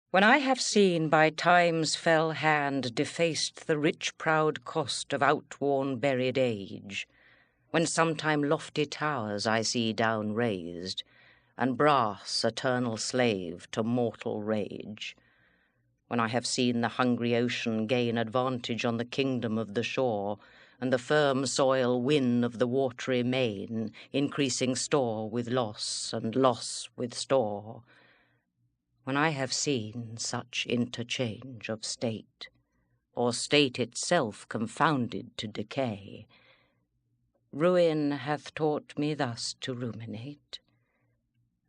When I have seen by time's fell hand defaced the rich proud cost of outworn buried age, when sometime lofty towers I see down raised, and brass eternal slave to mortal rage, when I have seen the hungry ocean gain advantage on the kingdom of the shore, and the firm soil win of the watery main, increasing store with loss and loss with store, when I have seen such interchange of state, or state itself confounded to decay, ruin hath taught me thus to ruminate,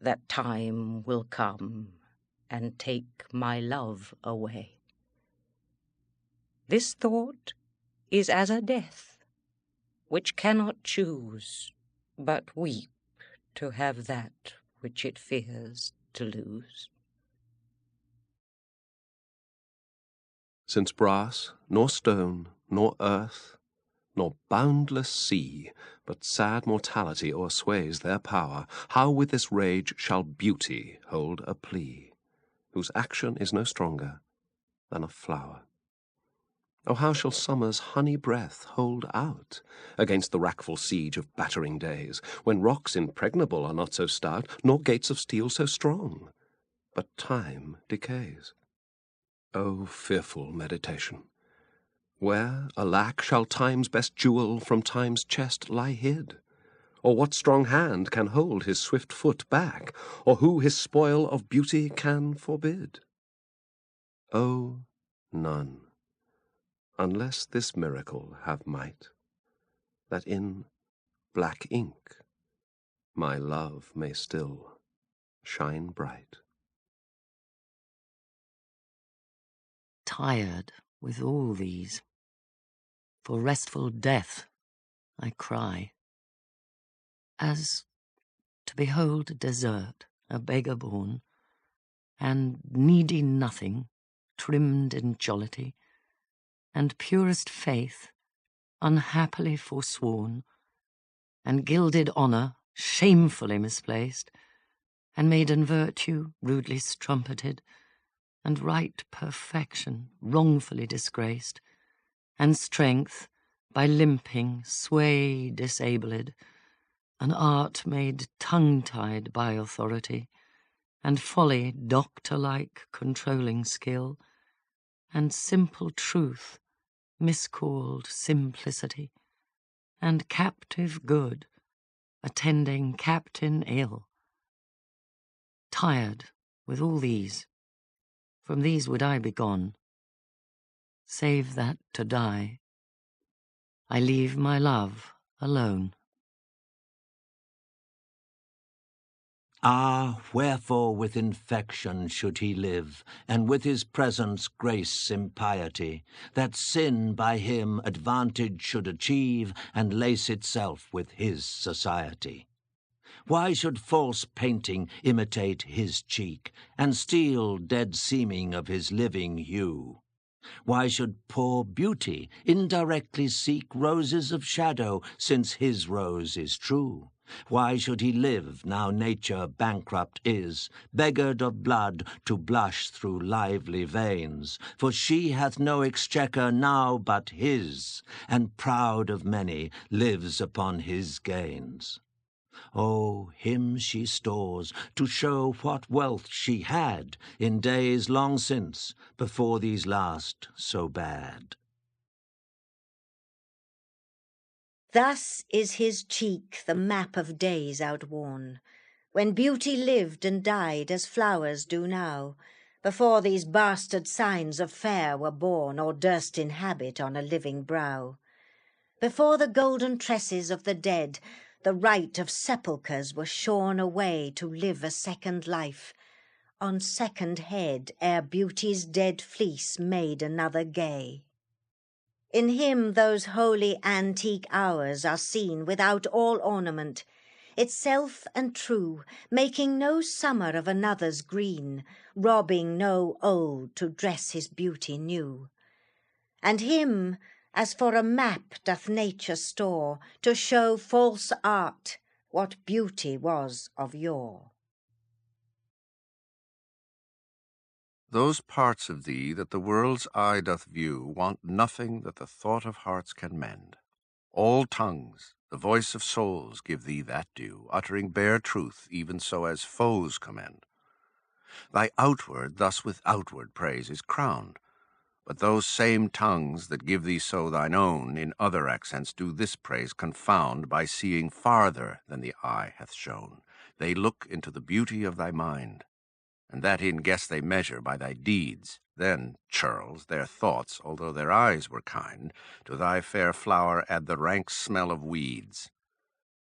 that time will come and take my love away. This thought is as a death, which cannot choose but weep to have that which it fears to lose. Since brass, nor stone, nor earth, nor boundless sea, but sad mortality o'ersways their power, how with this rage shall beauty hold a plea, whose action is no stronger than a flower? Oh, how shall summer's honey breath hold out against the wrackful siege of battering days, when rocks impregnable are not so stout, nor gates of steel so strong, but time decays? O fearful meditation! Where, alack, shall time's best jewel from time's chest lie hid? Or what strong hand can hold his swift foot back? Or who his spoil of beauty can forbid? O, none, unless this miracle have might, that in black ink my love may still shine bright. Tired with all these, for restful death I cry, as to behold desert, a beggar born, and needy nothing, trimmed in jollity, and purest faith unhappily forsworn, and gilded honour shamefully misplaced, and maiden virtue rudely strumpeted, and right perfection wrongfully disgraced, and strength by limping sway disabled, an art made tongue-tied by authority, and folly doctor-like controlling skill, and simple truth miscalled simplicity, and captive good attending captain ill. Tired with all these, from these would I be gone, save that to die I leave my love alone. Ah, wherefore with infection should he live, and with his presence grace impiety, that sin by him advantage should achieve, and lace itself with his society? Why should false painting imitate his cheek, and steal dead seeming of his living hue? Why should poor beauty indirectly seek roses of shadow, since his rose is true? Why should he live, now nature bankrupt is, beggared of blood to blush through lively veins? For she hath no exchequer now but his, and proud of many lives upon his gains. Oh, him she stores to show what wealth she had in days long since, before these last so bad. Thus is his cheek the map of days outworn, when beauty lived and died as flowers do now, before these bastard signs of fair were born, or durst inhabit on a living brow. Before the golden tresses of the dead, the right of sepulchres were shorn away to live a second life, on second head, ere beauty's dead fleece made another gay. In him those holy antique hours are seen without all ornament, itself and true, making no summer of another's green, robbing no old to dress his beauty new. And him, as for a map doth nature store, to show false art what beauty was of yore. Those parts of thee that the world's eye doth view want nothing that the thought of hearts can mend. All tongues, the voice of souls, give thee that due, uttering bare truth, even so as foes commend. Thy outward thus with outward praise is crowned, but those same tongues that give thee so thine own, in other accents do this praise confound, by seeing farther than the eye hath shown. They look into the beauty of thy mind, and that in guess they measure by thy deeds. Then, churls, their thoughts, although their eyes were kind, to thy fair flower add the rank smell of weeds.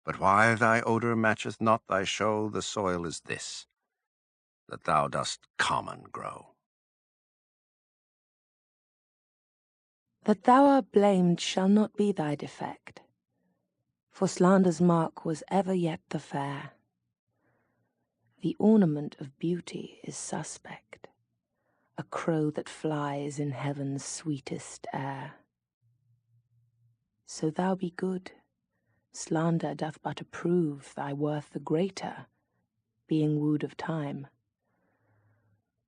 But why thy odour matcheth not thy show, the soil is this, that thou dost common grow. That thou art blamed shall not be thy defect, for slander's mark was ever yet the fair. The ornament of beauty is suspect, a crow that flies in heaven's sweetest air. So thou be good, slander doth but approve thy worth the greater, being wooed of time.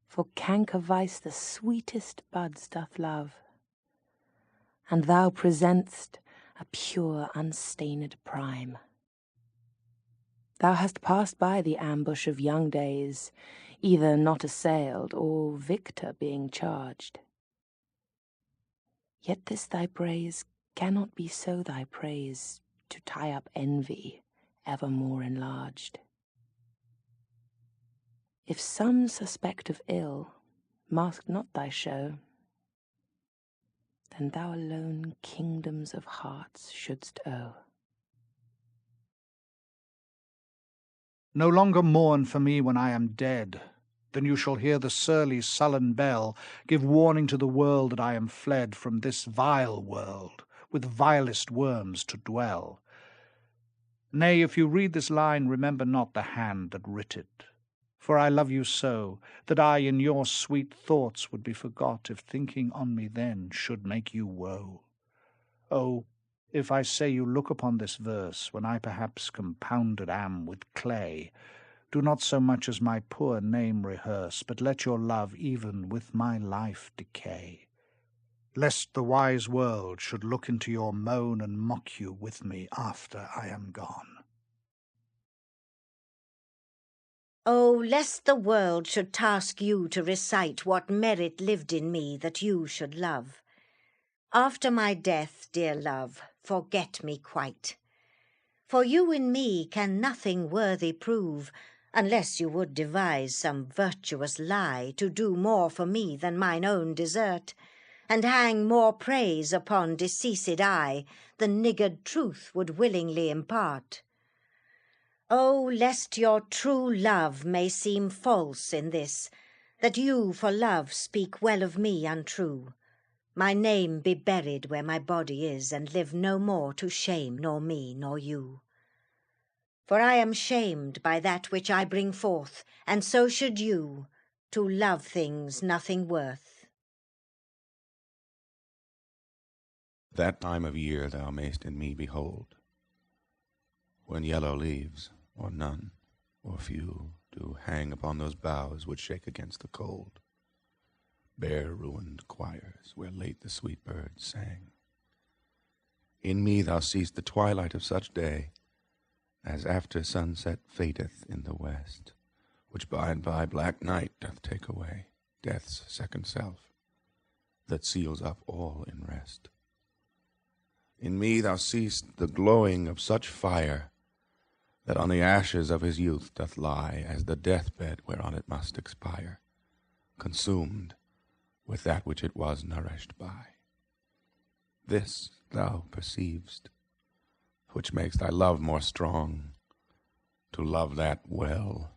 For canker vice the sweetest buds doth love, and thou present'st a pure unstained prime. Thou hast passed by the ambush of young days, either not assailed, or victor being charged. Yet this thy praise cannot be so thy praise, to tie up envy evermore enlarged. If some suspect of ill, mask not thy show, then thou alone kingdoms of hearts shouldst owe. No longer mourn for me when I am dead, then you shall hear the surly sullen bell give warning to the world that I am fled from this vile world, with vilest worms to dwell. Nay, if you read this line, remember not the hand that writ it, for I love you so, that I in your sweet thoughts would be forgot, if thinking on me then should make you woe. Oh, if I say you look upon this verse, when I perhaps compounded am with clay, do not so much as my poor name rehearse, but let your love even with my life decay, lest the wise world should look into your moan and mock you with me after I am gone. Oh, lest the world should task you to recite what merit lived in me that you should love. After my death, dear love, forget me quite. For you in me can nothing worthy prove, unless you would devise some virtuous lie to do more for me than mine own desert, and hang more praise upon deceased eye than niggard truth would willingly impart. Oh, lest your true love may seem false in this, that you for love speak well of me untrue, my name be buried where my body is, and live no more to shame nor me nor you. For I am shamed by that which I bring forth, and so should you, to love things nothing worth. That time of year thou mayst in me behold, when yellow leaves, or none, or few, do hang upon those boughs which shake against the cold, bare ruined choirs where late the sweet birds sang. In me thou seest the twilight of such day, as after sunset fadeth in the west, which by and by black night doth take away, death's second self, that seals up all in rest. In me thou seest the glowing of such fire, that on the ashes of his youth doth lie, as the deathbed whereon it must expire, consumed with that which it was nourished by. This thou perceivest, which makes thy love more strong, to love that well,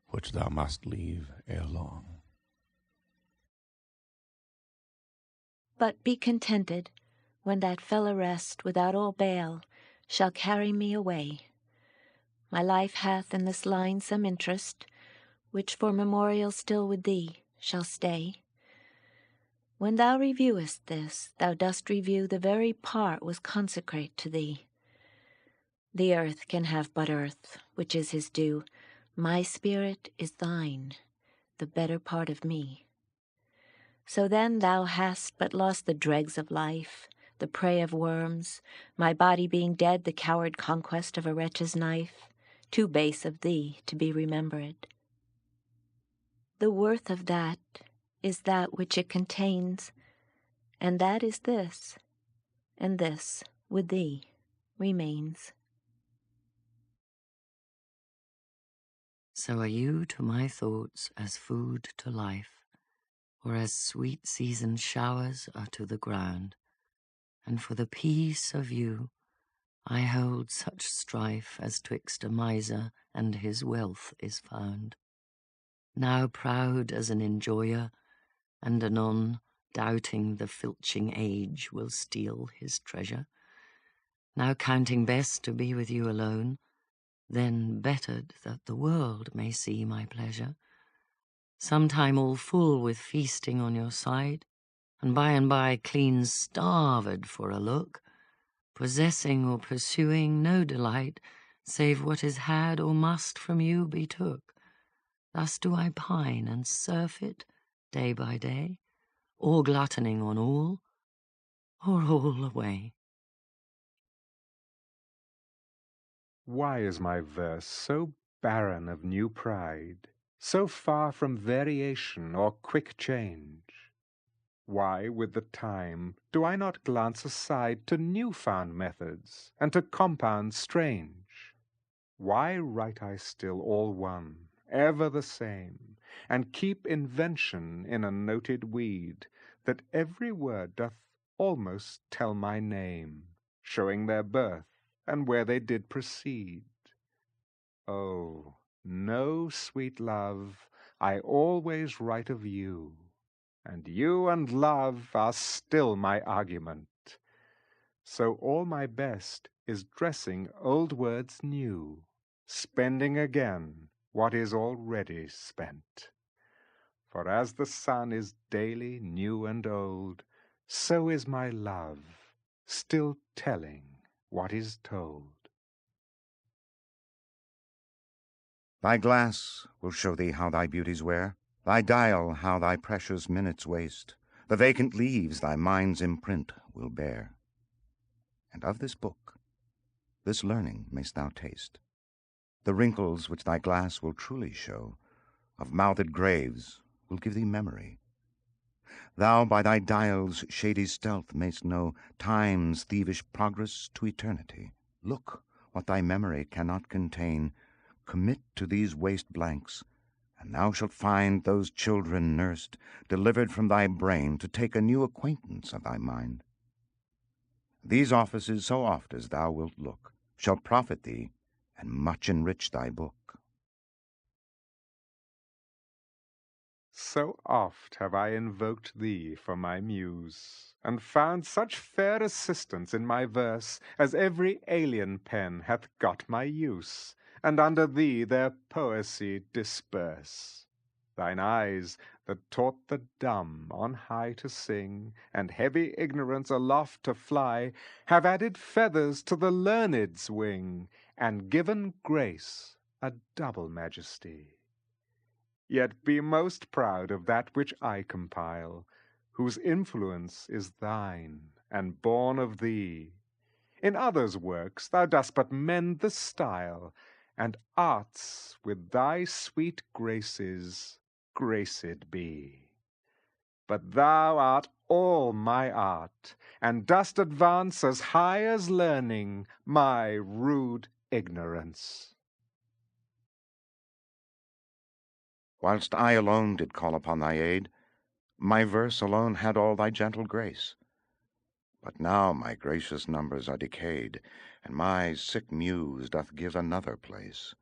which thou must leave ere long. But be contented, when that fell arrest without all bail shall carry me away. My life hath in this line some interest, which for memorial still with thee shall stay. When thou reviewest this, thou dost review the very part was consecrate to thee. The earth can have but earth, which is his due. My spirit is thine. the better part of me. So then thou hast but lost the dregs of life, the prey of worms, my body being dead, the coward conquest of a wretch's knife, too base of thee to be remembered. The worth of that is that which it contains, and that is this, and this with thee remains. So are you to my thoughts as food to life, or as sweet seasoned showers are to the ground, and for the peace of you I hold such strife as twixt a miser and his wealth is found. Now proud as an enjoyer, and anon doubting the filching age will steal his treasure, now counting best to be with you alone, then bettered that the world may see my pleasure, sometime all full with feasting on your side, and by clean starved for a look, possessing or pursuing no delight, save what is had or must from you be took. Thus do I pine and surfeit day by day, or gluttoning on all, or all away. Why is my verse so barren of new pride, so far from variation or quick change? Why, with the time, do I not glance aside to new-found methods, and to compounds strange? Why write I still all one, ever the same, and keep invention in a noted weed, that every word doth almost tell my name, showing their birth, and where they did proceed? Oh, no, sweet love, I always write of you, and you and love are still my argument. So all my best is dressing old words new, spending again what is already spent. For as the sun is daily new and old, so is my love still telling what is told. Thy glass will show thee how thy beauties wear, thy dial how thy precious minutes waste, the vacant leaves thy mind's imprint will bear. And of this book, this learning mayst thou taste, the wrinkles which thy glass will truly show, of mouthed graves will give thee memory. Thou by thy dial's shady stealth mayst know time's thievish progress to eternity. Look what thy memory cannot contain, commit to these waste blanks, and thou shalt find those children nursed, delivered from thy brain to take a new acquaintance of thy mind. These offices, so oft as thou wilt look, shall profit thee and much enrich thy book. So oft have I invoked thee for my muse, and found such fair assistance in my verse as every alien pen hath got my use, and under thee their poesy disperse. Thine eyes, that taught the dumb on high to sing, and heavy ignorance aloft to fly, have added feathers to the learned's wing, and given grace a double majesty. Yet be most proud of that which I compile, whose influence is thine, and born of thee. In others' works thou dost but mend the style, and arts with thy sweet graces graced be. But thou art all my art, and dost advance as high as learning my rude ignorance. Whilst I alone did call upon thy aid, my verse alone had all thy gentle grace. But now my gracious numbers are decayed, and my sick muse doth give another place.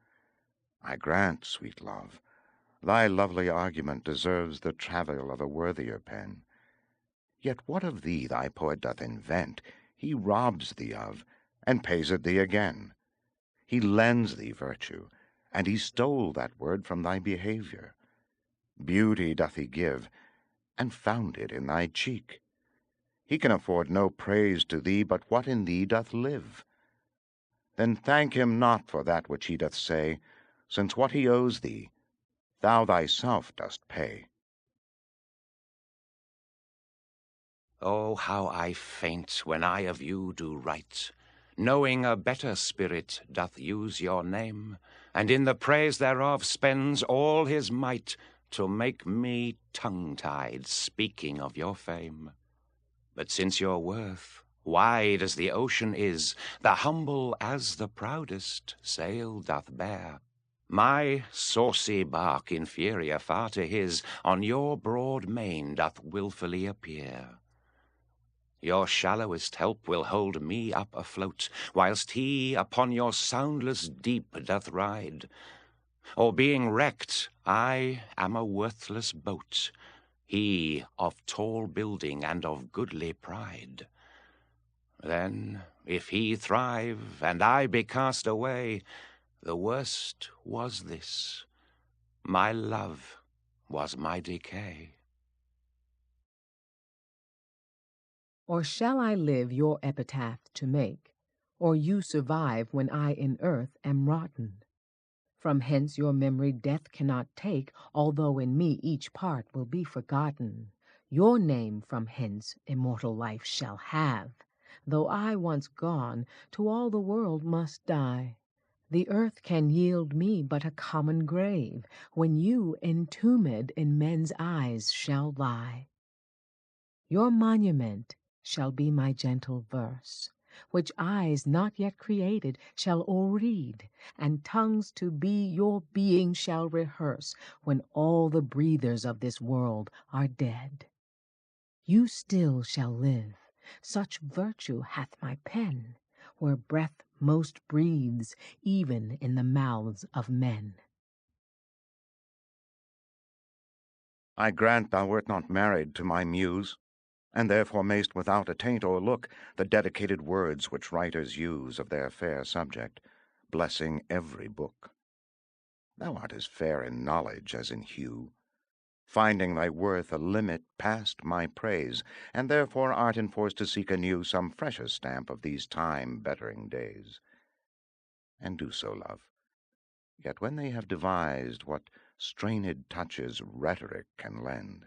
I grant, sweet love, thy lovely argument deserves the travail of a worthier pen. Yet what of thee thy poet doth invent, he robs thee of, and pays it thee again. He lends thee virtue, and he stole that word from thy behavior. Beauty doth he give, and found it in thy cheek. He can afford no praise to thee but what in thee doth live. Then thank him not for that which he doth say, since what he owes thee, thou thyself dost pay. Oh, how I faint when I of you do write, knowing a better spirit doth use your name, and in the praise thereof spends all his might to make me tongue-tied speaking of your fame. But since your worth, wide as the ocean is, the humble as the proudest sail doth bear, my saucy bark, inferior far to his, on your broad main doth wilfully appear. Your shallowest help will hold me up afloat, whilst he upon your soundless deep doth ride. Or being wrecked, I am a worthless boat, he of tall building and of goodly pride. Then, if he thrive, and I be cast away, the worst was this, my love was my decay. Or shall I live your epitaph to make, or you survive when I in earth am rotten? From hence your memory death cannot take, although in me each part will be forgotten. Your name from hence immortal life shall have, though I once gone, to all the world must die. The earth can yield me but a common grave, when you entombed in men's eyes shall lie. Your monument shall be my gentle verse, which eyes not yet created shall o'erread, and tongues to be your being shall rehearse, when all the breathers of this world are dead. You still shall live, such virtue hath my pen, where breath most breathes, even in the mouths of men. I grant thou wert not married to my muse, and therefore mayst without attaint o'erlook the dedicated words which writers use of their fair subject, blessing every book. Thou art as fair in knowledge as in hue, finding thy worth a limit past my praise, and therefore art enforced to seek anew some fresher stamp of these time-bettering days. And do so, love. Yet when they have devised what strained touches rhetoric can lend,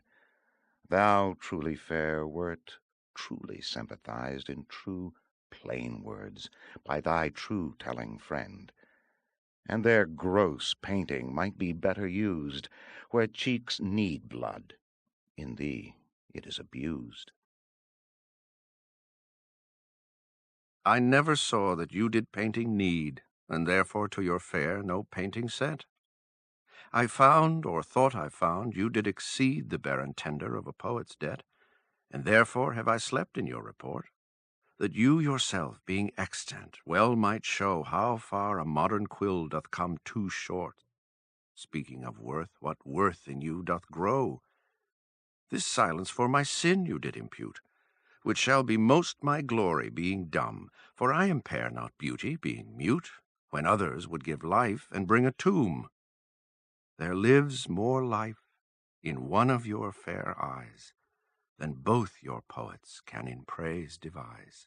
thou, truly fair, wert truly sympathized in true, plain words by thy true-telling friend, and their gross painting might be better used where cheeks need blood. In thee it is abused. I never saw that you did painting need, and therefore to your fair no painting sent. I found, or thought I found, you did exceed the barren tender of a poet's debt, and therefore have I slept in your report, that you yourself, being extant, well might show how far a modern quill doth come too short. Speaking of worth, what worth in you doth grow? This silence for my sin you did impute, which shall be most my glory, being dumb, for I impair not beauty, being mute, when others would give life and bring a tomb. There lives more life in one of your fair eyes than both your poets can in praise devise.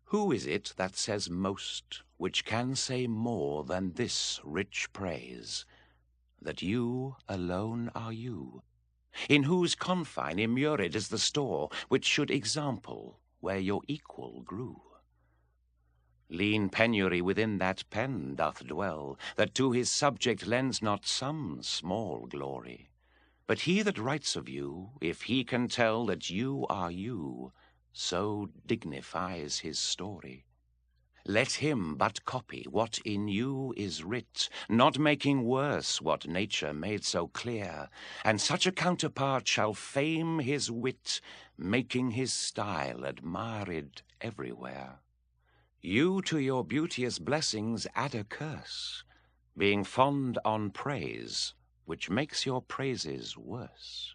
Who is it that says most, which can say more than this rich praise, that you alone are you, in whose confine immured is the store, which should example where your equal grew? Lean penury within that pen doth dwell, that to his subject lends not some small glory. But he that writes of you, if he can tell that you are you, so dignifies his story. Let him but copy what in you is writ, not making worse what nature made so clear, and such a counterpart shall fame his wit, making his style admired everywhere. You to your beauteous blessings add a curse, being fond on praise, which makes your praises worse.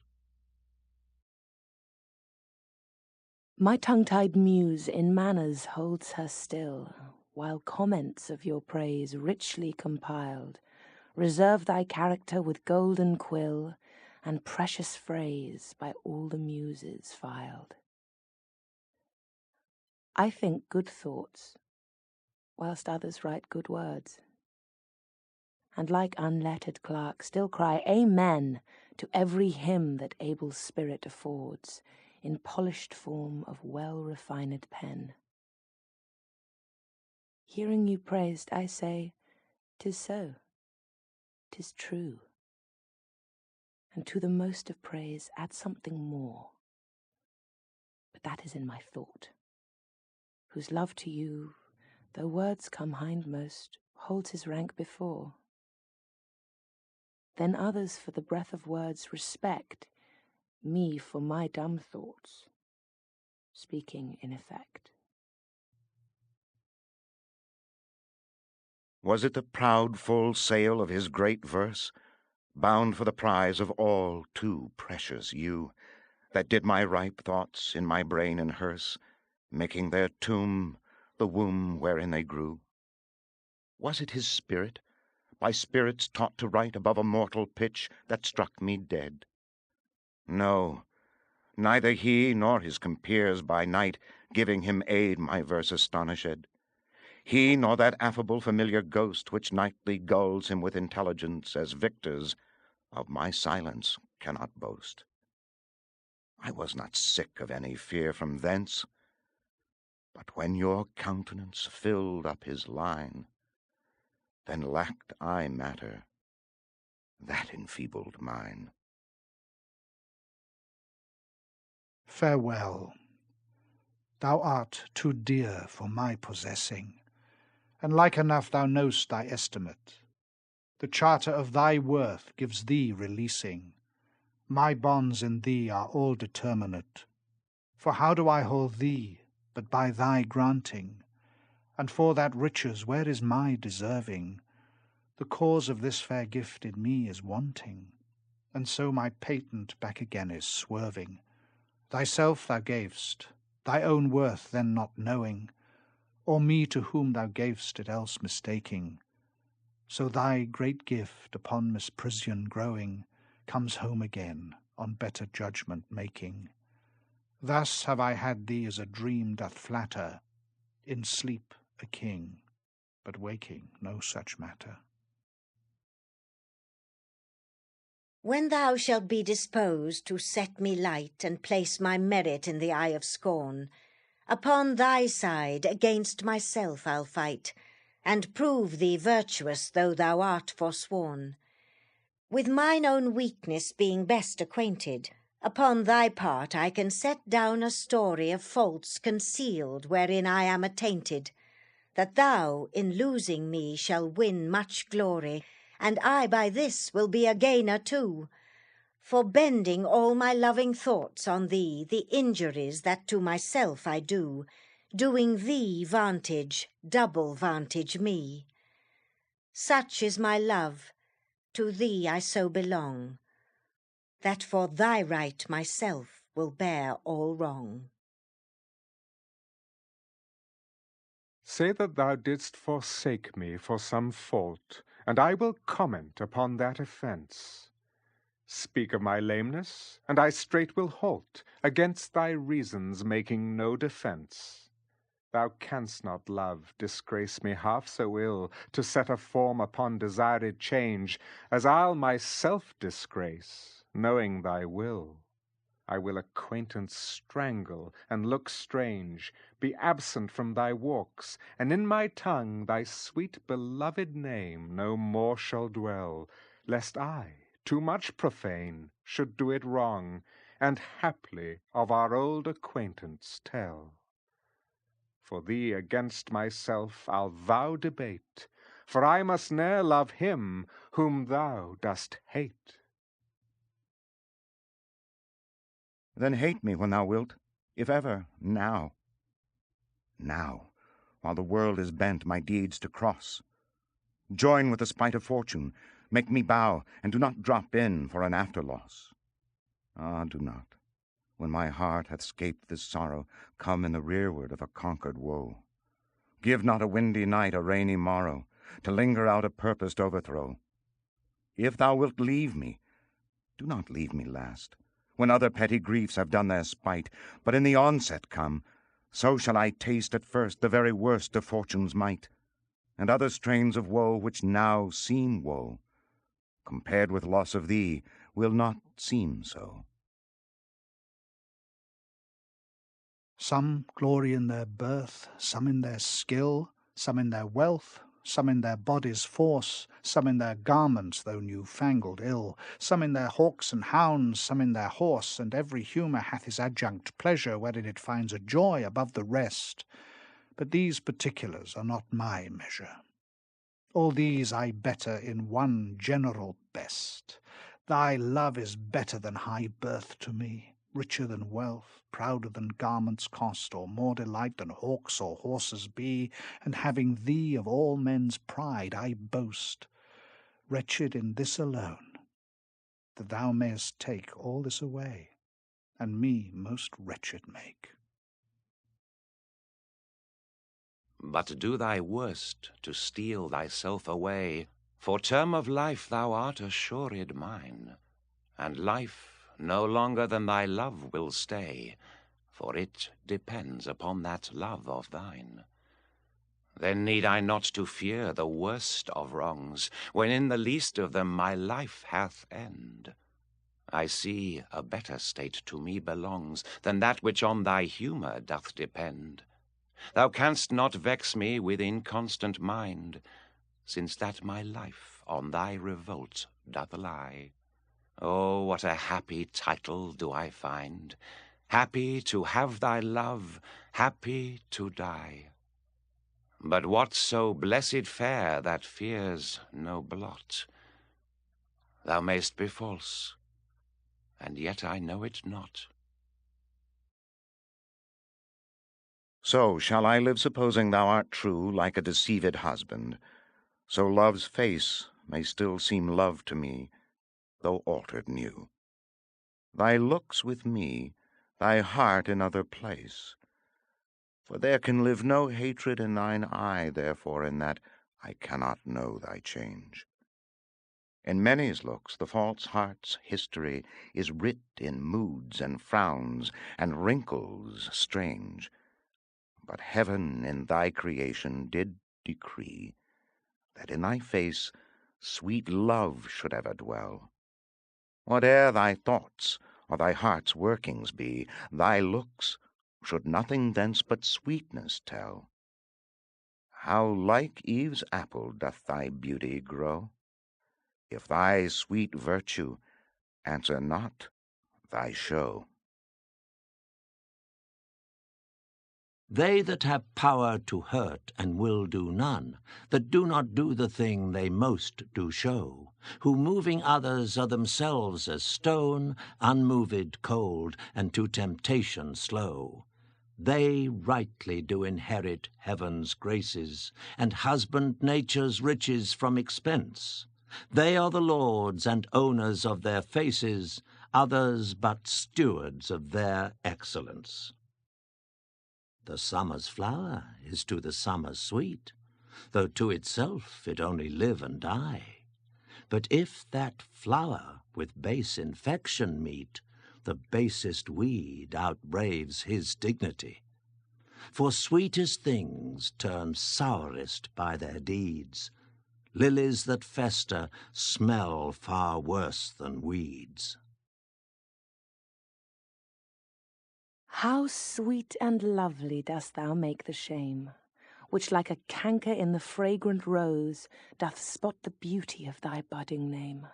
My tongue-tied muse in manners holds her still, while comments of your praise richly compiled reserve thy character with golden quill, and precious phrase by all the muses filed. I think good thoughts, whilst others write good words. and like unlettered clerk still cry Amen to every hymn that able spirit affords, in polished form of well-refined pen. Hearing you praised, I say, 'tis so, 'tis true. And to the most of praise add something more. But that is in my thought, whose love to you, though words come hindmost, holds his rank before. Then others for the breath of words respect, me for my dumb thoughts, speaking in effect. Was it the proud full sail of his great verse, bound for the prize of all too precious you, that did my ripe thoughts in my brain and hearse, making their tomb the womb wherein they grew? Was it his spirit, by spirits taught to write above a mortal pitch, that struck me dead? No, neither he nor his compeers by night giving him aid my verse astonished. He nor that affable familiar ghost which nightly gulls him with intelligence, as victors of my silence cannot boast. I was not sick of any fear from thence, but when your countenance filled up his line, then lacked I matter, that enfeebled mine. Farewell. Thou art too dear for my possessing, and like enough thou know'st thy estimate. The charter of thy worth gives thee releasing. My bonds in thee are all determinate. For how do I hold thee, but by thy granting? And for that riches where is my deserving? The cause of this fair gift in me is wanting, and so my patent back again is swerving. Thyself thou gav'st, thy own worth then not knowing, or me to whom thou gav'st it else mistaking. So thy great gift, upon misprision growing, comes home again, on better judgment making. Thus have I had thee as a dream doth flatter, in sleep a king, but waking no such matter. When thou shalt be disposed to set me light and place my merit in the eye of scorn, upon thy side against myself I'll fight, and prove thee virtuous though thou art forsworn. With mine own weakness being best acquainted, upon thy part I can set down a story of faults concealed wherein I am attainted, that thou in losing me shall win much glory, and I by this will be a gainer too, for bending all my loving thoughts on thee, the injuries that to myself I do, doing thee vantage, double vantage me. Such is my love, to thee I so belong, that for thy right myself will bear all wrong. Say that thou didst forsake me for some fault, and I will comment upon that offence. Speak of my lameness, and I straight will halt, against thy reasons making no defence. Thou canst not, love, disgrace me half so ill, to set a form upon desired change, as I'll myself disgrace, knowing thy will. I will acquaintance strangle, and look strange, be absent from thy walks, and in my tongue thy sweet beloved name no more shall dwell, lest I, too much profane, should do it wrong, and haply of our old acquaintance tell. For thee against myself I'll vow debate, for I must ne'er love him whom thou dost hate. Then hate me when thou wilt, if ever, now. Now, while the world is bent my deeds to cross. Join with the spite of fortune, make me bow, and do not drop in for an after loss. Ah, do not, when my heart hath scaped this sorrow, come in the rearward of a conquered woe. Give not a windy night a rainy morrow, to linger out a purposed overthrow. If thou wilt leave me, do not leave me last, when other petty griefs have done their spite, but in the onset come, so shall I taste at first the very worst of fortune's might. and other strains of woe which now seem woe, compared with loss of thee, will not seem so. Some glory in their birth, some in their skill, some in their wealth, some in their body's force, some in their garments, though new-fangled ill, some in their hawks and hounds, some in their horse, and every humour hath his adjunct pleasure, wherein it finds a joy above the rest. But these particulars are not my measure. All these I better in one general best. Thy love is better than high birth to me, richer than wealth, prouder than garments cost, or more delight than hawks or horses be, and having thee of all men's pride I boast, wretched in this alone, that thou mayest take all this away, and me most wretched make. But do thy worst to steal thyself away, for term of life thou art assured mine, and life no longer than thy love will stay, for it depends upon that love of thine. Then need I not to fear the worst of wrongs, when in the least of them my life hath end. I see a better state to me belongs than that which on thy humour doth depend. Thou canst not vex me with inconstant mind, since that my life on thy revolt doth lie. Oh, what a happy title do I find, happy to have thy love, happy to die. But what so blessed fair that fears no blot? Thou mayst be false, and yet I know it not. So shall I live supposing thou art true, like a deceived husband. So love's face may still seem love to me, though altered new. Thy looks with me, thy heart in other place. For there can live no hatred in thine eye, therefore in that I cannot know thy change. In many's looks the false heart's history is writ in moods and frowns and wrinkles strange. But heaven in thy creation did decree that in thy face sweet love should ever dwell. Whate'er thy thoughts or thy heart's workings be, thy looks should nothing thence but sweetness tell. How like Eve's apple doth thy beauty grow, if thy sweet virtue answer not thy show. They that have power to hurt and will do none, that do not do the thing they most do show, who moving others are themselves as stone, unmoved, cold, and to temptation slow. They rightly do inherit heaven's graces, and husband nature's riches from expense. They are the lords and owners of their faces, others but stewards of their excellence. The summer's flower is to the summer sweet, though to itself it only live and die. But if that flower with base infection meet, the basest weed outbraves his dignity. For sweetest things turn sourest by their deeds. Lilies that fester smell far worse than weeds. How sweet and lovely dost thou make the shame, which like a canker in the fragrant rose doth spot the beauty of thy budding name.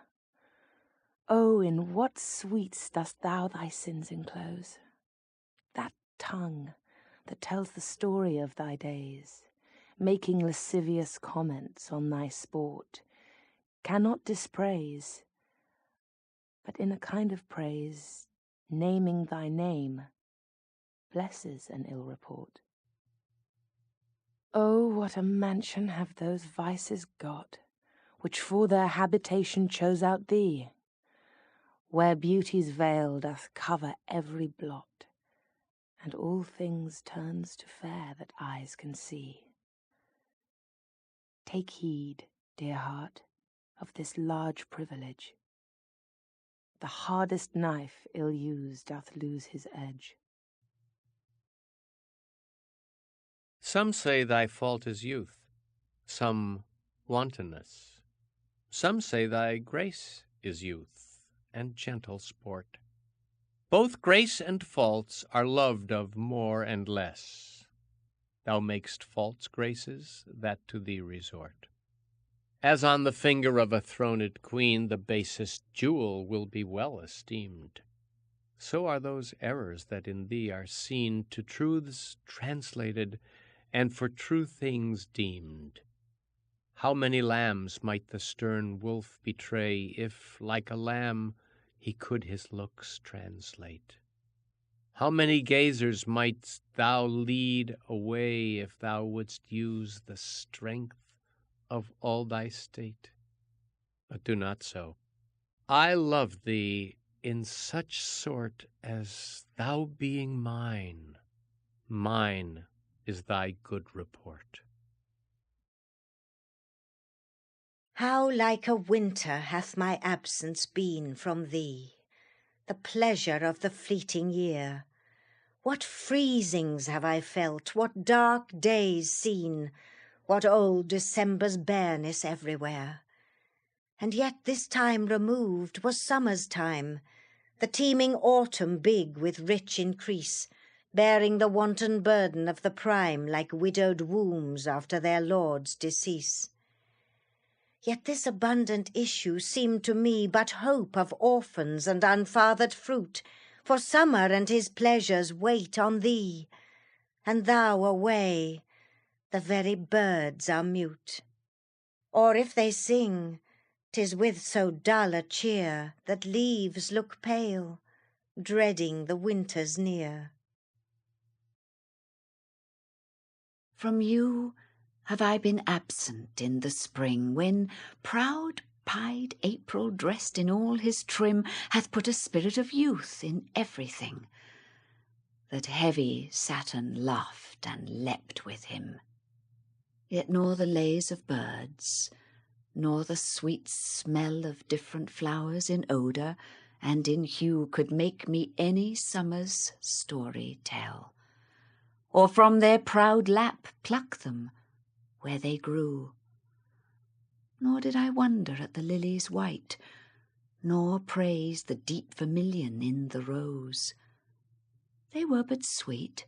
Oh, in what sweets dost thou thy sins enclose! That tongue that tells the story of thy days, making lascivious comments on thy sport, cannot dispraise, but in a kind of praise, naming thy name, blesses an ill report. Oh, what a mansion have those vices got, which for their habitation chose out thee, where beauty's veil doth cover every blot, and all things turns to fair that eyes can see. Take heed, dear heart, of this large privilege. The hardest knife ill-used doth lose his edge. Some say thy fault is youth, some wantonness. Some say thy grace is youth and gentle sport. Both grace and faults are loved of more and less. Thou mak'st false graces that to thee resort. As on the finger of a throned queen the basest jewel will be well esteemed, so are those errors that in thee are seen to truths translated and for true things deemed. How many lambs might the stern wolf betray if, like a lamb, he could his looks translate? How many gazers mightst thou lead away if thou wouldst use the strength of all thy state? But do not so. I love thee in such sort as thou being mine, mine is thy good report. How like a winter hath my absence been from thee, the pleasure of the fleeting year! What freezings have I felt, what dark days seen, what old December's bareness everywhere! And yet this time removed was summer's time, the teeming autumn big with rich increase, bearing the wanton burden of the prime like widowed wombs after their lord's decease. Yet this abundant issue seemed to me but hope of orphans and unfathered fruit, for summer and his pleasures wait on thee, and thou away, the very birds are mute. Or if they sing, 'tis with so dull a cheer that leaves look pale, dreading the winter's near. From you have I been absent in the spring, when proud-pied April, dressed in all his trim, hath put a spirit of youth in everything, that heavy Saturn laughed and leapt with him. Yet nor the lays of birds, nor the sweet smell of different flowers in odour and in hue could make me any summer's story tell, or from their proud lap pluck them where they grew. Nor did I wonder at the lilies white, nor praise the deep vermilion in the rose. They were but sweet,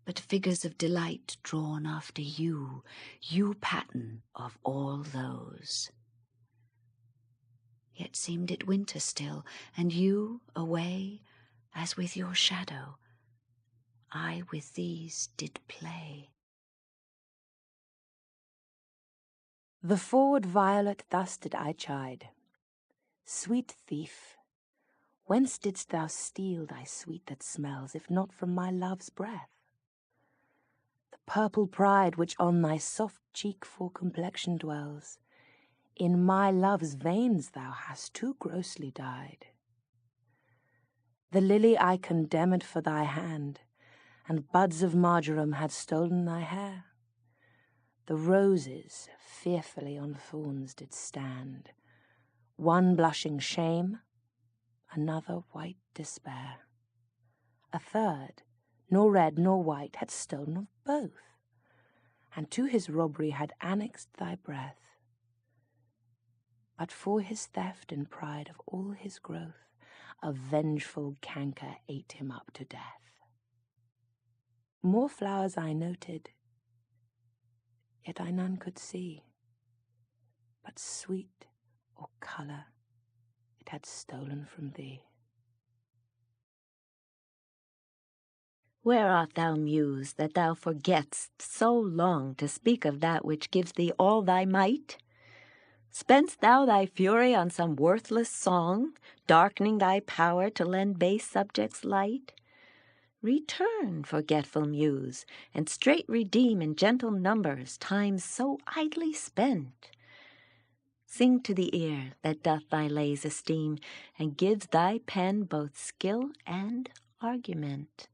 but figures of delight drawn after you, you pattern of all those. Yet seemed it winter still, and you away, as with your shadow, I with these did play. The forward violet thus did I chide. Sweet thief, whence didst thou steal thy sweet that smells, if not from my love's breath? The purple pride which on thy soft cheek for complexion dwells, in my love's veins thou hast too grossly dyed. The lily I condemned for thy hand, and buds of marjoram had stolen thy hair. The roses fearfully on thorns did stand, one blushing shame, another white despair. A third, nor red nor white, had stolen of both, and to his robbery had annexed thy breath. But for his theft and pride of all his growth, a vengeful canker ate him up to death. More flowers I noted, yet I none could see, but sweet or colour it had stolen from thee. Where art thou, Muse, that thou forgett'st so long to speak of that which gives thee all thy might? Spent'st thou thy fury on some worthless song, darkening thy power to lend base subjects light? Return, forgetful Muse, and straight redeem in gentle numbers time so idly spent. Sing to the ear that doth thy lays esteem, and gives thy pen both skill and argument.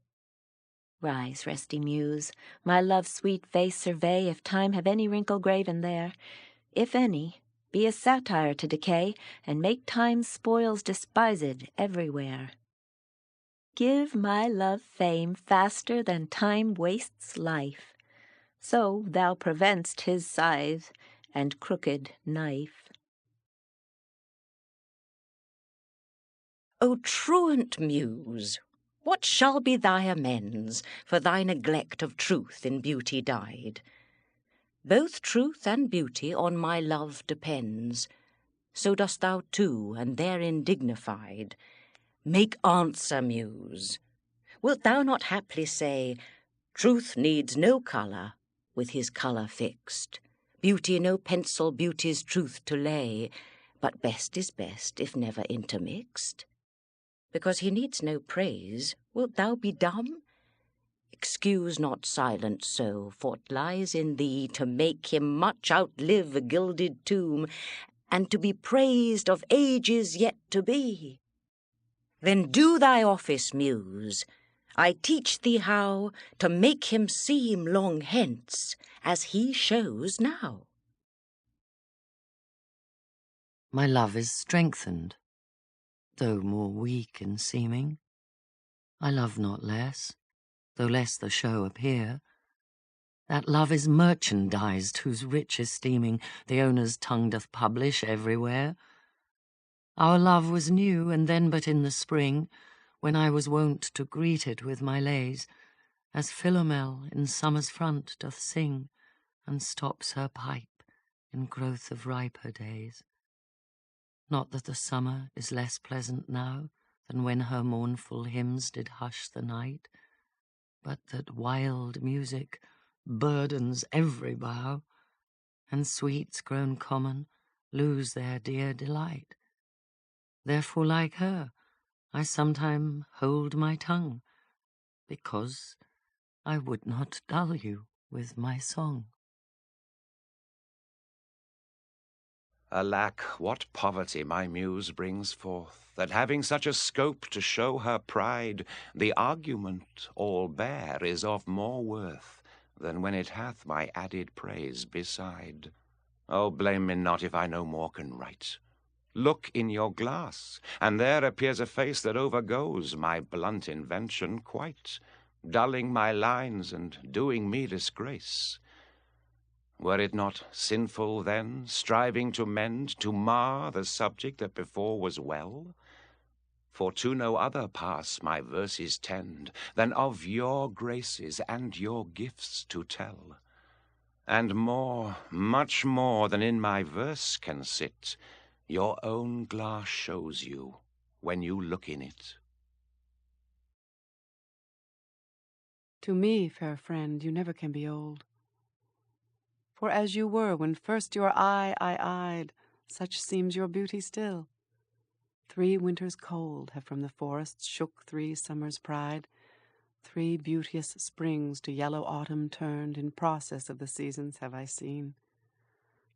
Rise, resty Muse, my love's sweet face survey, if time have any wrinkle graven there. If any, be a satire to decay, and make time's spoils despised everywhere. Give my love fame faster than time wastes life, So thou prevent'st his scythe and crooked knife. O truant Muse, what shall be thy amends for thy neglect of truth in beauty dyed? Both truth and beauty on my love depends, so dost thou too, and therein dignified. Make answer, Muse. Wilt thou not haply say, truth needs no colour, with his colour fixed, beauty no pencil beauty's truth to lay, but best is best if never intermixed? Because he needs no praise, wilt thou be dumb? Excuse not silence so, for't lies in thee to make him much outlive a gilded tomb, and to be praised of ages yet to be. Then do thy office, Muse. I teach thee how to make him seem long hence as he shows now. My love is strengthened, though more weak in seeming. I love not less, though less the show appear. That love is merchandised, whose rich esteeming the owner's tongue doth publish everywhere. Our love was new, and then but in the spring, when I was wont to greet it with my lays, as Philomel in summer's front doth sing, and stops her pipe in growth of riper days. Not that the summer is less pleasant now than when her mournful hymns did hush the night, but that wild music burdens every bough, and sweets grown common lose their dear delight. Therefore, like her, I sometime hold my tongue, because I would not dull you with my song. Alack, what poverty my muse brings forth, that having such a scope to show her pride, the argument all bare is of more worth than when it hath my added praise beside. Oh, blame me not if I no more can write. Look in your glass, and there appears a face that overgoes my blunt invention quite, dulling my lines and doing me disgrace. Were it not sinful then, striving to mend, to mar the subject that before was well? For to no other pass my verses tend than of your graces and your gifts to tell. And more, much more than in my verse can sit, your own glass shows you when you look in it. To me, fair friend, you never can be old. For as you were when first your eye I eyed, such seems your beauty still. 3 winters cold have from the forests shook 3 summers' pride. 3 beauteous springs to yellow autumn turned, in process of the seasons have I seen.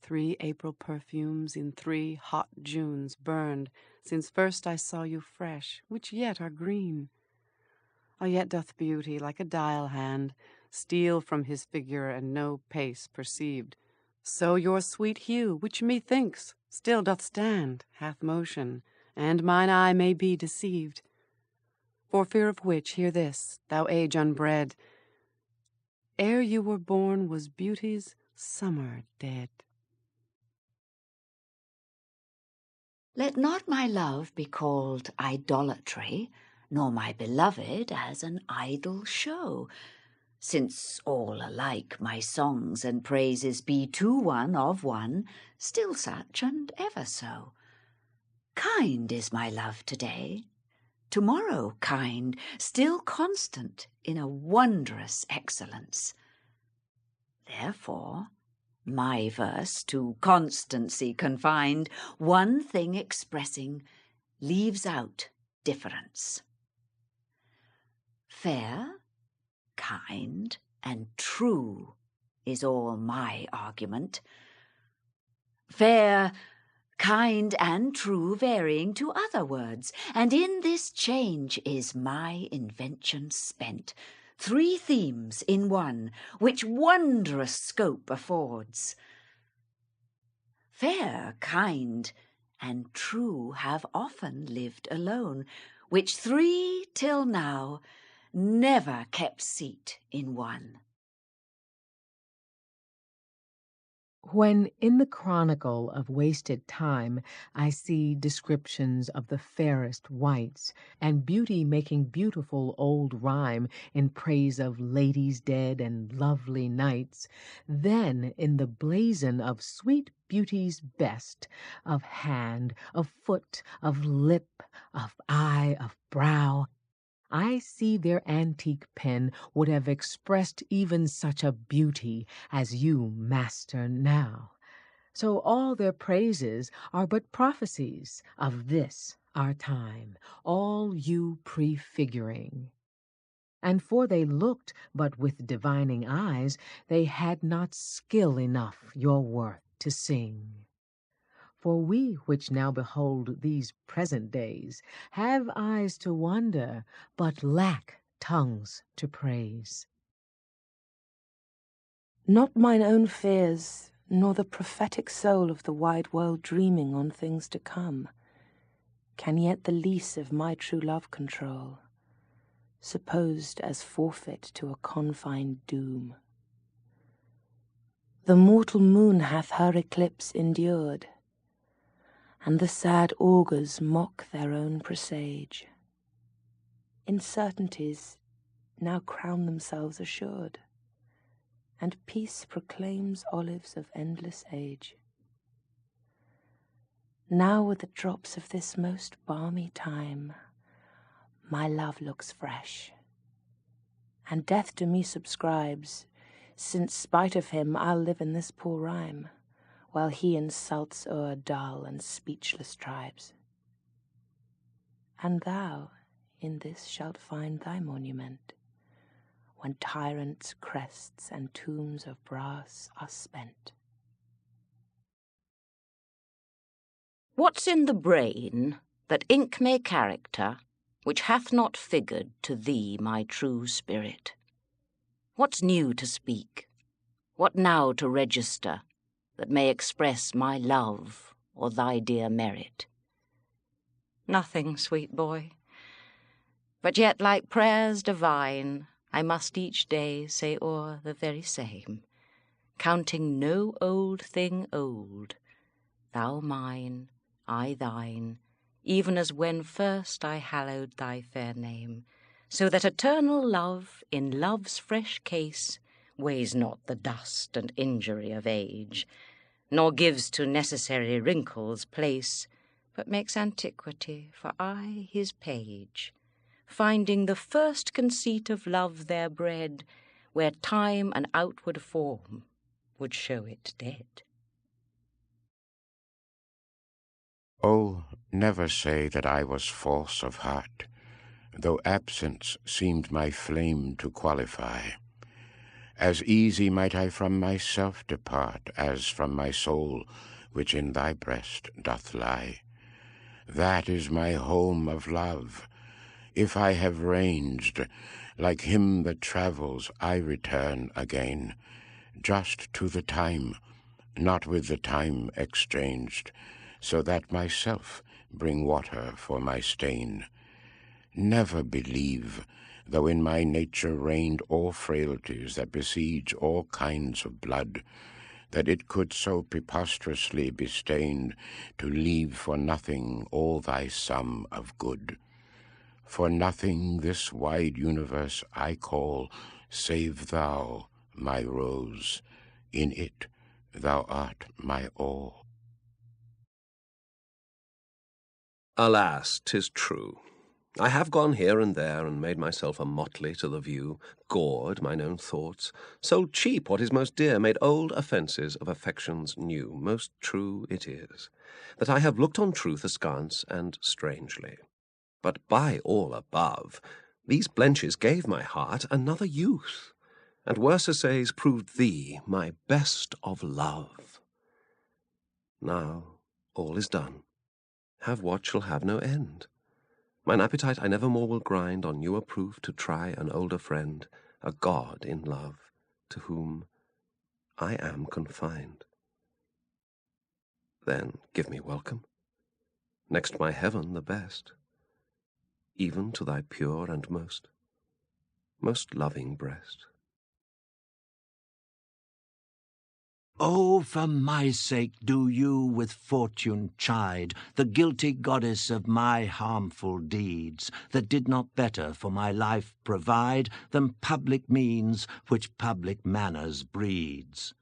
3 April perfumes in 3 hot Junes burned, since first I saw you fresh, which yet are green. Oh, yet doth beauty, like a dial hand, steal from his figure and no pace perceived. So your sweet hue, which methinks still doth stand, hath motion, and mine eye may be deceived. For fear of which, hear this, thou age unbred, ere you were born was beauty's summer dead. Let not my love be called idolatry, nor my beloved as an idle show, since all alike my songs and praises be to one of one, still such and ever so. Kind is my love today, tomorrow kind, still constant in a wondrous excellence. Therefore, my verse, to constancy confined, one thing expressing, leaves out difference. Fair, kind, and true is all my argument. Fair, kind, and true varying to other words, and in this change is my invention spent. 3 themes in one, which wondrous scope affords. Fair, kind, and true have often lived alone, which 3 till now never kept seat in one. When in the chronicle of wasted time I see descriptions of the fairest wights, and beauty making beautiful old rhyme in praise of ladies dead and lovely knights, then in the blazon of sweet beauty's best, of hand, of foot, of lip, of eye, of brow, I see their antique pen would have expressed even such a beauty as you master now. So all their praises are but prophecies of this our time, all you prefiguring. And for they looked but with divining eyes, they had not skill enough your worth to sing. For we which now behold these present days have eyes to wonder, but lack tongues to praise. Not mine own fears, nor the prophetic soul of the wide world dreaming on things to come, can yet the lease of my true love control, supposed as forfeit to a confined doom. The mortal moon hath her eclipse endured, and the sad augurs mock their own presage. Uncertainties now crown themselves assured, and peace proclaims olives of endless age. Now with the drops of this most balmy time, my love looks fresh, and death to me subscribes, since spite of him I'll live in this poor rhyme, while he insults o'er dull and speechless tribes. And thou in this shalt find thy monument, when tyrants' crests and tombs of brass are spent. What's in the brain that ink may character, which hath not figured to thee my true spirit? What's new to speak? What now to register, that may express my love or thy dear merit? Nothing, sweet boy. But yet, like prayers divine, I must each day say o'er the very same, counting no old thing old, thou mine, I thine, even as when first I hallowed thy fair name, so that eternal love in love's fresh case weighs not the dust and injury of age, nor gives to necessary wrinkles place, but makes antiquity for aye his page, finding the first conceit of love there bred, where time and outward form would show it dead. Oh, never say that I was false of heart, though absence seemed my flame to qualify. As easy might I from myself depart, as from my soul, which in thy breast doth lie. That is my home of love. If I have ranged, like him that travels, I return again, just to the time, not with the time exchanged, so that myself bring water for my stain. Never believe, though in my nature reigned all frailties that besiege all kinds of blood, that it could so preposterously be stained to leave for nothing all thy sum of good. For nothing this wide universe I call, save thou, my rose, in it thou art my all. Alas, 'tis true. I have gone here and there, and made myself a motley to the view, gored mine own thoughts, sold cheap what is most dear, made old offences of affections new. Most true it is, that I have looked on truth askance and strangely. But by all above, these blenches gave my heart another youth, and worse essays proved thee my best of love. Now all is done. Have what shall have no end. Mine appetite I nevermore will grind on newer proof to try an older friend, a god in love, to whom I am confined. Then give me welcome, next my heaven the best, even to thy pure and most loving breast. Oh, for my sake do you with fortune chide, the guilty goddess of my harmful deeds, that did not better for my life provide than public means which public manners breeds.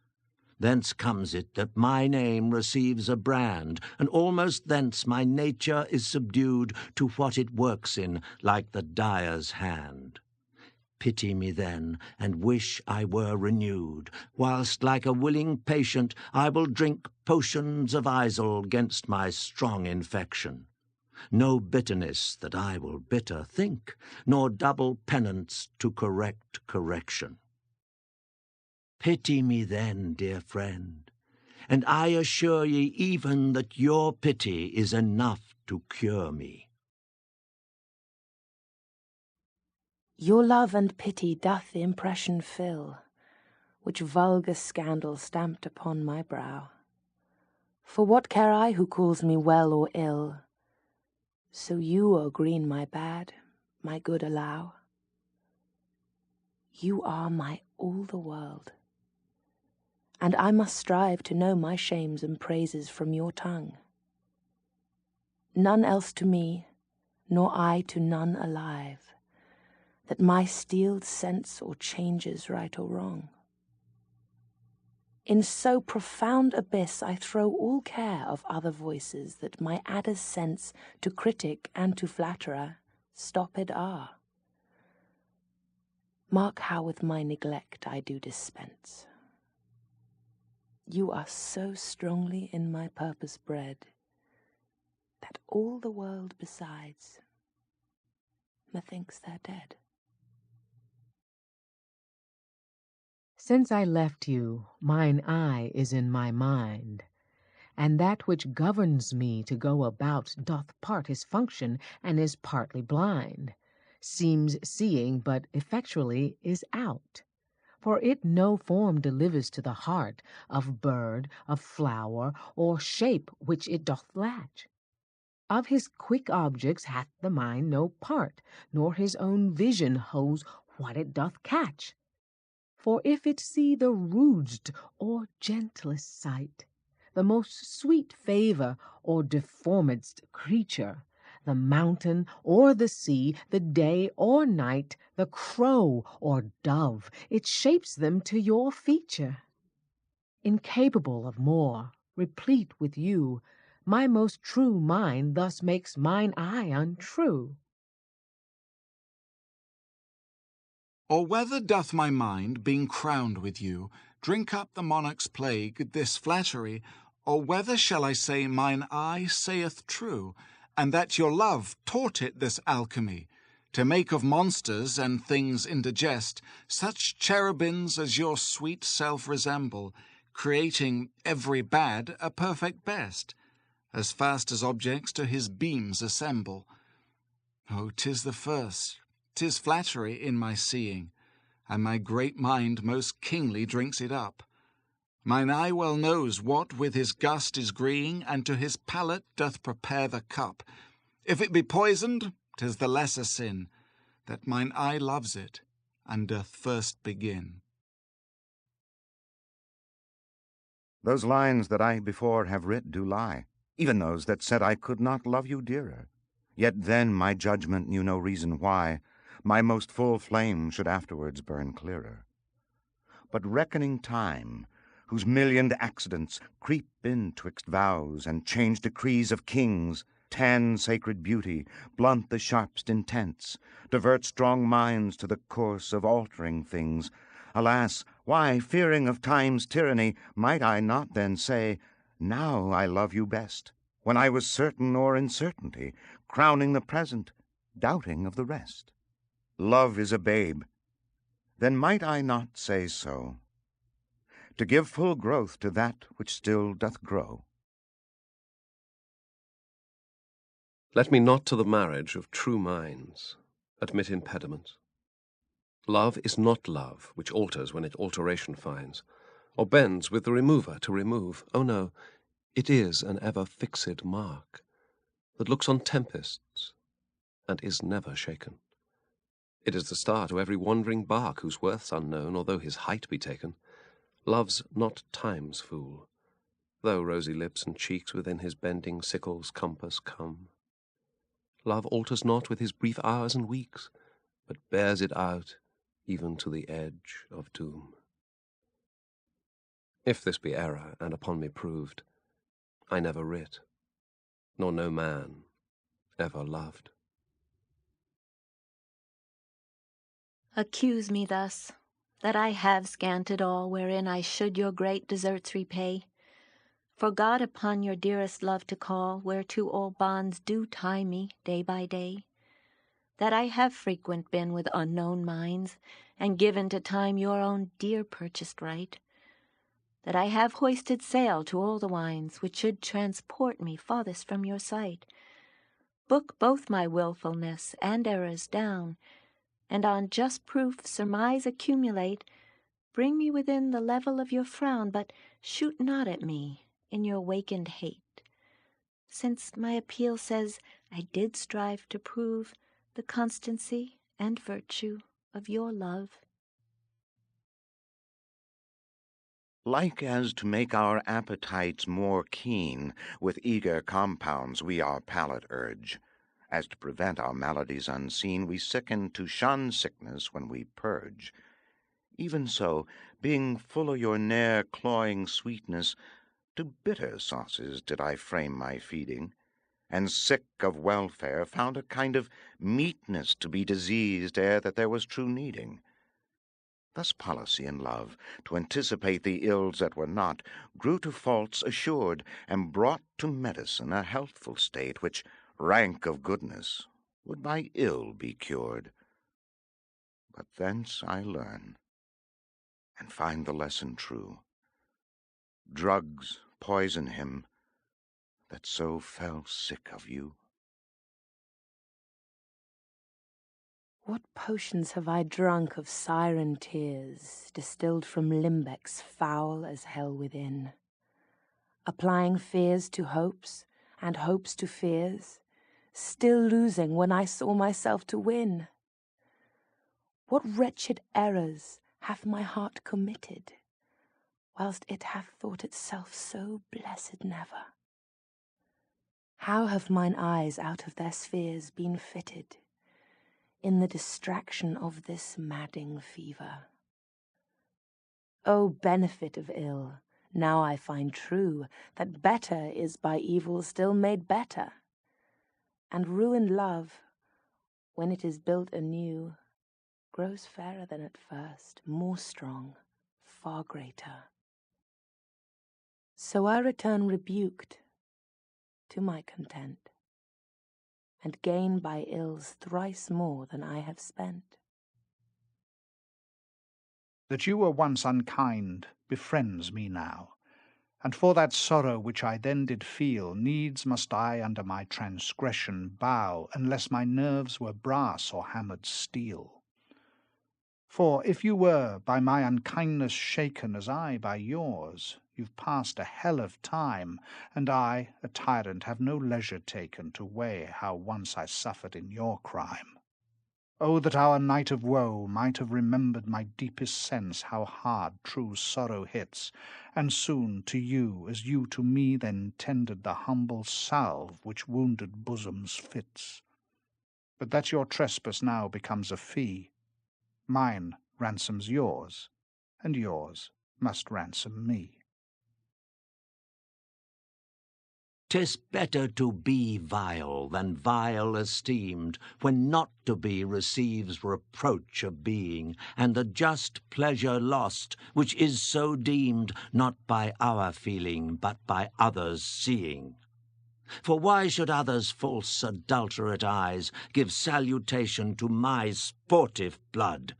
Thence comes it that my name receives a brand, and almost thence my nature is subdued to what it works in, like the dyer's hand. Pity me then, and wish I were renewed, whilst like a willing patient I will drink potions of Isel 'gainst my strong infection. No bitterness that I will bitter think, nor double penance to correct correction. Pity me then, dear friend, and I assure ye even that your pity is enough to cure me. Your love and pity doth the impression fill, which vulgar scandal stamped upon my brow. For what care I who calls me well or ill? So you, O green, my bad, my good allow. You are my all the world, and I must strive to know my shames and praises from your tongue. None else to me, nor I to none alive, that my steeled sense or changes right or wrong. In so profound abyss I throw all care of other voices, that my adder's sense to critic and to flatterer stopped are. Mark how with my neglect I do dispense. You are so strongly in my purpose bred, that all the world besides, methinks they're dead. Since I left you, mine eye is in my mind, and that which governs me to go about doth part his function, and is partly blind, seems seeing, but effectually is out. For it no form delivers to the heart, of bird, of flower, or shape which it doth latch. Of his quick objects hath the mind no part, nor his own vision holds what it doth catch. For if it see the rudest or gentlest sight, the most sweet favour or deformedst creature, the mountain or the sea, the day or night, the crow or dove, it shapes them to your feature. Incapable of more, replete with you, my most true mind thus makes mine eye untrue. Or whether doth my mind, being crowned with you, drink up the monarch's plague, this flattery, or whether shall I say mine eye saith true, and that your love taught it this alchemy, to make of monsters and things indigest such cherubins as your sweet self resemble, creating every bad a perfect best, as fast as objects to his beams assemble. Oh, 'tis the first, 'tis flattery in my seeing, and my great mind most kingly drinks it up. Mine eye well knows what with his gust is green, and to his palate doth prepare the cup. If it be poisoned, 'tis the lesser sin, that mine eye loves it, and doth first begin. Those lines that I before have writ do lie, even those that said I could not love you dearer. Yet then my judgment knew no reason why my most full flame should afterwards burn clearer. But reckoning time, whose millioned accidents creep in twixt vows and change decrees of kings, tan sacred beauty, blunt the sharpest intents, divert strong minds to the course of altering things. Alas, why, fearing of time's tyranny, might I not then say, now I love you best, when I was certain or in certainty, crowning the present, doubting of the rest? Love is a babe. Then might I not say so, to give full growth to that which still doth grow? Let me not to the marriage of true minds admit impediment. Love is not love, which alters when it alteration finds, or bends with the remover to remove. Oh no, it is an ever fixed mark, that looks on tempests, and is never shaken. It is the star to every wandering bark, whose worth's unknown, although his height be taken. Love's not time's fool, though rosy lips and cheeks within his bending sickle's compass come. Love alters not with his brief hours and weeks, but bears it out even to the edge of doom. If this be error, and upon me proved, I never writ, nor no man ever loved. Accuse me thus, that I have scanted all wherein I should your great deserts repay. For God upon your dearest love to call, whereto all bonds do tie me day by day. That I have frequent been with unknown minds, and given to time your own dear purchased right. That I have hoisted sail to all the winds, which should transport me farthest from your sight. Book both my wilfulness and errors down, and on just proof surmise accumulate, bring me within the level of your frown, but shoot not at me in your wakened hate, since my appeal says I did strive to prove the constancy and virtue of your love. Like as to make our appetites more keen, with eager compounds we our palate urge, as to prevent our maladies unseen, we sicken to shun sickness when we purge. Even so, being full of your ne'er cloying sweetness, to bitter sauces did I frame my feeding, and sick of welfare found a kind of meetness to be diseased ere that there was true needing. Thus policy in love, to anticipate the ills that were not, grew to faults assured, and brought to medicine a healthful state, which, rank of goodness, would by ill be cured. But thence I learn, and find the lesson true. Drugs poison him that so fell sick of you. What potions have I drunk of siren tears, distilled from limbecks foul as hell within, applying fears to hopes, and hopes to fears, still losing when I saw myself to win. What wretched errors hath my heart committed, whilst it hath thought itself so blessed never? How have mine eyes out of their spheres been fitted, in the distraction of this madding fever? O benefit of ill, now I find true that better is by evil still made better, and ruined love, when it is built anew, grows fairer than at first, more strong, far greater. So I return rebuked to my content, and gain by ills thrice more than I have spent. That you were once unkind befriends me now, and for that sorrow which I then did feel, needs must I under my transgression bow, unless my nerves were brass or hammered steel. For if you were by my unkindness shaken as I by yours, you've passed a hell of time, and I, a tyrant, have no leisure taken to weigh how once I suffered in your crime. Oh, that our night of woe might have remembered my deepest sense how hard true sorrow hits, and soon to you, as you to me then tendered the humble salve which wounded bosoms fits. But that your trespass now becomes a fee, mine ransoms yours, and yours must ransom me. 'Tis better to be vile than vile esteemed, when not to be receives reproach of being, and the just pleasure lost, which is so deemed, not by our feeling, but by others' seeing. For why should others' false adulterate eyes give salutation to my sportive blood?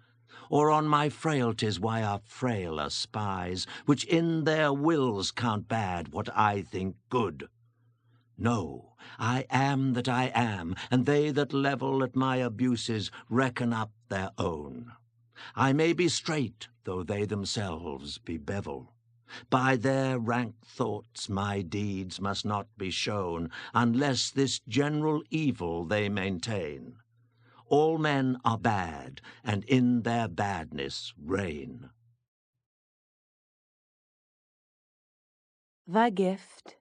Or on my frailties why are frailer spies, which in their wills count bad what I think good? No, I am that I am, and they that level at my abuses reckon up their own. I may be straight, though they themselves be bevel. By their rank thoughts my deeds must not be shown, unless this general evil they maintain. All men are bad, and in their badness reign. Thy gift,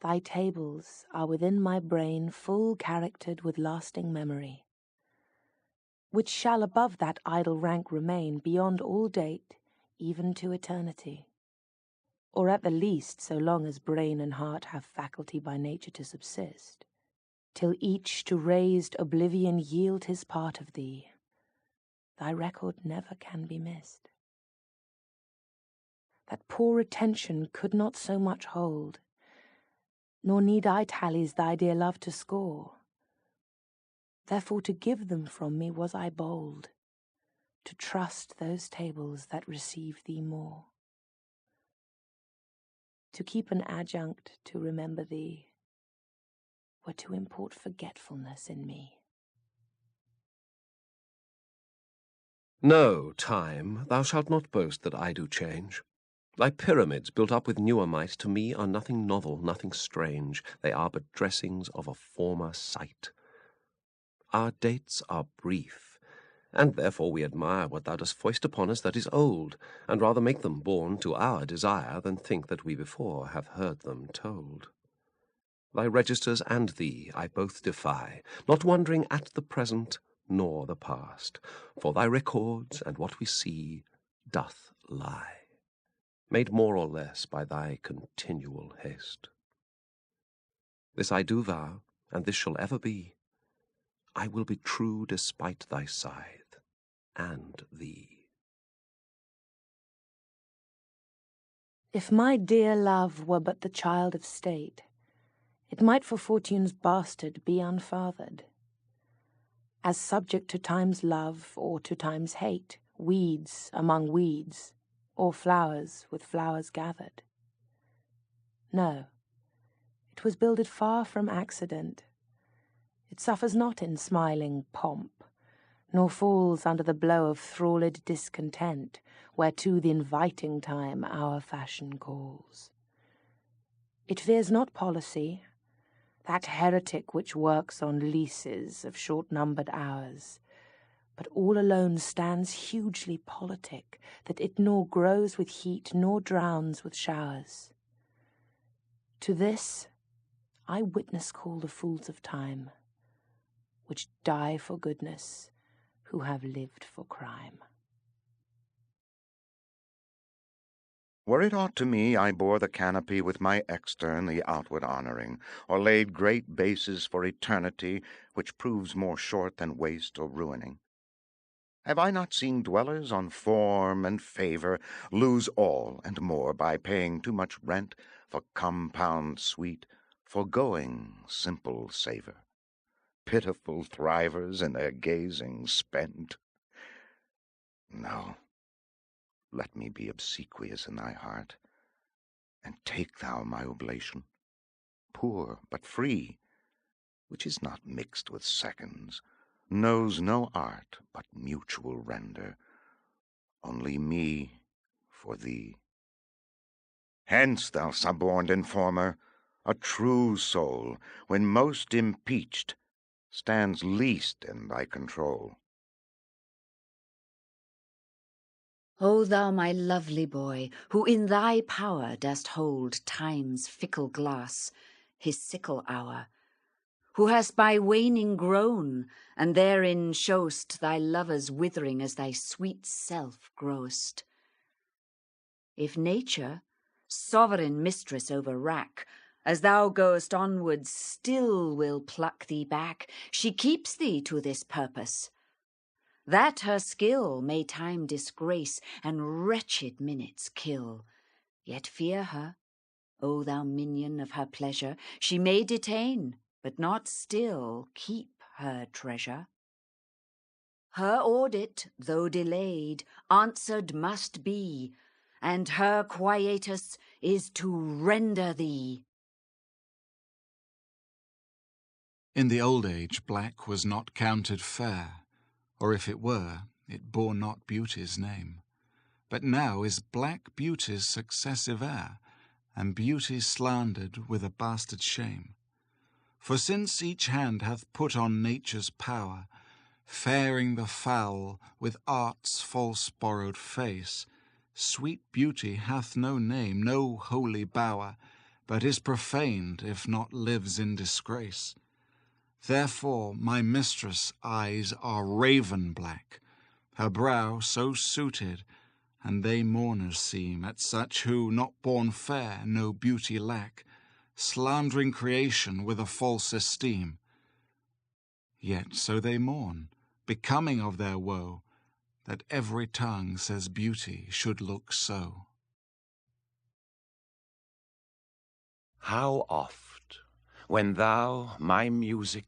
thy tables are within my brain full charactered with lasting memory, which shall above that idle rank remain beyond all date, even to eternity. Or at the least so long as brain and heart have faculty by nature to subsist, till each to raised oblivion yield his part of thee, thy record never can be missed. That poor attention could not so much hold, nor need I tallies thy dear love to score. Therefore to give them from me was I bold, to trust those tables that receive thee more. To keep an adjunct to remember thee were to import forgetfulness in me. No, Time, thou shalt not boast that I do change. Thy pyramids, built up with newer might, to me are nothing novel, nothing strange. They are but dressings of a former sight. Our dates are brief, and therefore we admire what thou dost foist upon us that is old, and rather make them born to our desire than think that we before have heard them told. Thy registers and thee I both defy, not wondering at the present nor the past, for thy records and what we see doth lie, made more or less by thy continual haste. This I do vow, and this shall ever be, I will be true despite thy scythe and thee. If my dear love were but the child of state, it might for fortune's bastard be unfathered, as subject to time's love or to time's hate, weeds among weeds, or flowers with flowers gathered. No, it was builded far from accident. It suffers not in smiling pomp, nor falls under the blow of thralled discontent, whereto the inviting time our fashion calls. It fears not policy, that heretic which works on leases of short-numbered hours, but all alone stands hugely politic, that it nor grows with heat nor drowns with showers. To this I witness call the fools of time, which die for goodness, who have lived for crime. Were it aught to me, I bore the canopy with my extern, the outward honouring, or laid great bases for eternity, which proves more short than waste or ruining. Have I not seen dwellers on form and favour lose all and more by paying too much rent for compound sweet, foregoing simple savour? Pitiful thrivers in their gazing spent. No, let me be obsequious in thy heart, and take thou my oblation, poor but free, which is not mixed with seconds, knows no art but mutual render, only me for thee. Hence, thou suborned informer, a true soul, when most impeached, stands least in thy control. O thou my lovely boy, who in thy power dost hold time's fickle glass, his sickle hour, who hast by waning grown, and therein show'st thy lover's withering as thy sweet self grow'st. If nature, sovereign mistress over wrack, as thou goest onwards still will pluck thee back, she keeps thee to this purpose, that her skill may time disgrace and wretched minutes kill. Yet fear her, O thou minion of her pleasure, she may detain, but not still keep her treasure. Her audit, though delayed, answered must be, and her quietus is to render thee. In the old age black was not counted fair, or if it were, it bore not beauty's name. But now is black beauty's successive heir, and beauty slandered with a bastard shame. For since each hand hath put on nature's power, fairing the foul with art's false borrowed face, sweet beauty hath no name, no holy bower, but is profaned if not lives in disgrace. Therefore my mistress' eyes are raven black, her brow so suited, and they mourners seem at such who, not born fair, no beauty lack, slandering creation with a false esteem. Yet so they mourn, becoming of their woe, that every tongue says beauty should look so. How oft, when thou, my music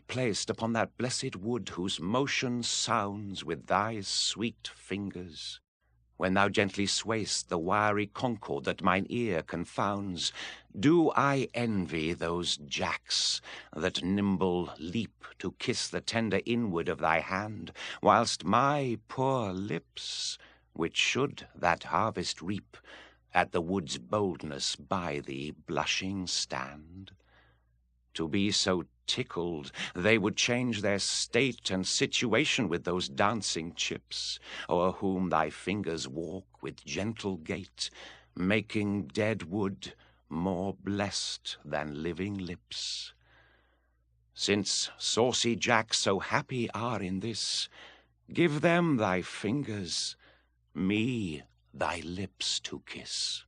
placed upon that blessed wood whose motion sounds with thy sweet fingers, when thou gently sway'st the wiry concord that mine ear confounds, do I envy those jacks that nimble leap to kiss the tender inward of thy hand, whilst my poor lips, which should that harvest reap, at the wood's boldness by thee blushing stand? To be so tickled, they would change their state and situation with those dancing chips, o'er whom thy fingers walk with gentle gait, making dead wood more blessed than living lips. Since saucy jacks so happy are in this, give them thy fingers, me thy lips to kiss.